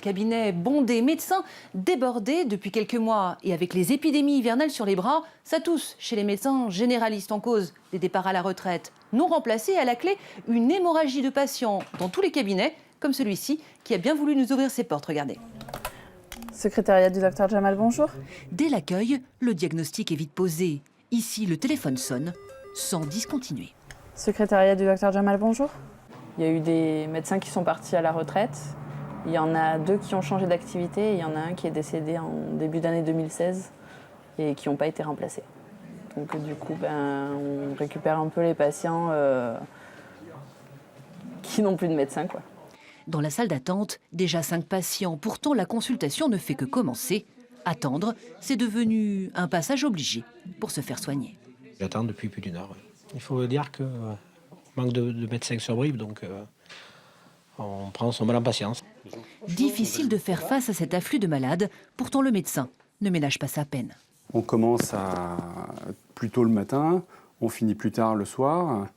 Cabinet bondé, médecins débordés depuis quelques mois. Et avec les épidémies hivernales sur les bras, ça tousse chez les médecins généralistes en cause des départs à la retraite non remplacés. Et à la clé, une hémorragie de patients dans tous les cabinets, comme celui-ci, qui a bien voulu nous ouvrir ses portes. Regardez. Secrétariat du docteur Jamal, bonjour. Dès l'accueil, le diagnostic est vite posé. Ici, le téléphone sonne, sans discontinuer. Secrétariat du docteur Jamal, bonjour. Il y a eu des médecins qui sont partis à la retraite. Il y en a 2 qui ont changé d'activité. Il y en a un qui est décédé en début d'année 2016 et qui n'ont pas été remplacés. Donc du coup, on récupère un peu les patients qui n'ont plus de médecin, quoi. Dans la salle d'attente, déjà 5 patients. Pourtant, la consultation ne fait que commencer. Attendre, c'est devenu un passage obligé pour se faire soigner. J'attends depuis plus d'1 heure. Il faut dire qu'on manque de médecins sur Brive, donc on prend son mal en patience. Difficile de faire face à cet afflux de malades. Pourtant, le médecin ne ménage pas sa peine. On commence plus tôt le matin, on finit plus tard le soir.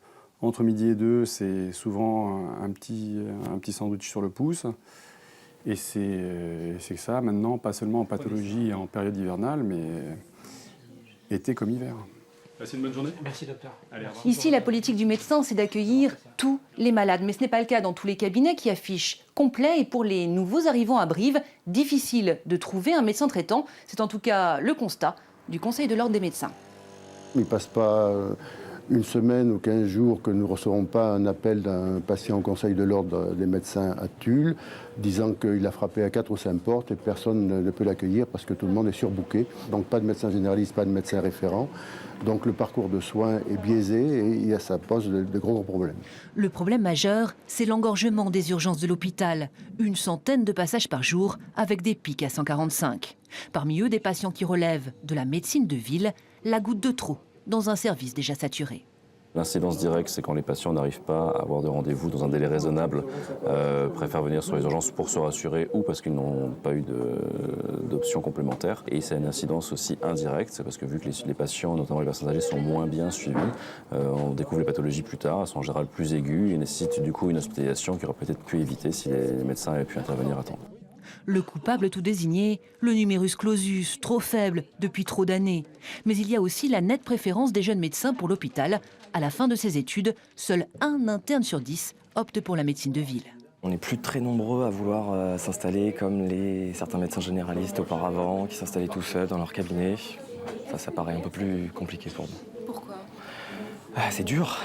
Entre midi et 2, c'est souvent un petit sandwich sur le pouce. Et c'est ça maintenant, pas seulement en pathologie et en période hivernale, mais été comme hiver. Passez une bonne journée. Merci docteur. Allez, au revoir. Ici, la politique du médecin, c'est d'accueillir tous les malades. Mais ce n'est pas le cas dans tous les cabinets qui affichent complet. Et pour les nouveaux arrivants à Brive, difficile de trouver un médecin traitant. C'est en tout cas le constat du Conseil de l'Ordre des médecins. Il ne passe pas une semaine ou 15 jours que nous ne recevons pas un appel d'un patient au Conseil de l'Ordre des médecins à Tulle, disant qu'il a frappé à 4 ou 5 portes et personne ne peut l'accueillir parce que tout le monde est surbooké. Donc pas de médecin généraliste, pas de médecin référent. Donc le parcours de soins est biaisé et ça pose de gros problèmes. Le problème majeur, c'est l'engorgement des urgences de l'hôpital. Une centaine de passages par jour avec des pics à 145. Parmi eux, des patients qui relèvent de la médecine de ville, la goutte de trop dans un service déjà saturé. L'incidence directe, c'est quand les patients n'arrivent pas à avoir de rendez-vous dans un délai raisonnable, préfèrent venir sur les urgences pour se rassurer ou parce qu'ils n'ont pas eu d'options complémentaires. Et c'est une incidence aussi indirecte, c'est parce que vu que les patients, notamment les personnes âgées, sont moins bien suivis, on découvre les pathologies plus tard, elles sont en général plus aiguës et nécessitent du coup une hospitalisation qui aurait peut-être pu éviter si les médecins avaient pu intervenir à temps. Le coupable tout désigné, le numerus clausus, trop faible depuis trop d'années. Mais il y a aussi la nette préférence des jeunes médecins pour l'hôpital. À la fin de ses études, seul un interne sur 10 opte pour la médecine de ville. On n'est plus très nombreux à vouloir s'installer comme certains médecins généralistes auparavant, qui s'installaient tout seuls dans leur cabinet. Ça paraît un peu plus compliqué pour nous. Pourquoi ? C'est dur,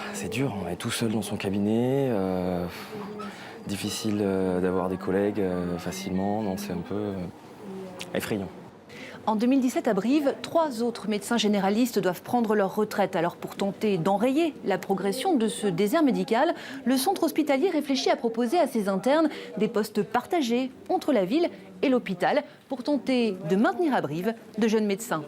on est tout seul dans son cabinet. Difficile d'avoir des collègues facilement, donc c'est un peu effrayant. En 2017 à Brive, 3 autres médecins généralistes doivent prendre leur retraite. Alors pour tenter d'enrayer la progression de ce désert médical, le centre hospitalier réfléchit à proposer à ses internes des postes partagés entre la ville et l'hôpital pour tenter de maintenir à Brive de jeunes médecins.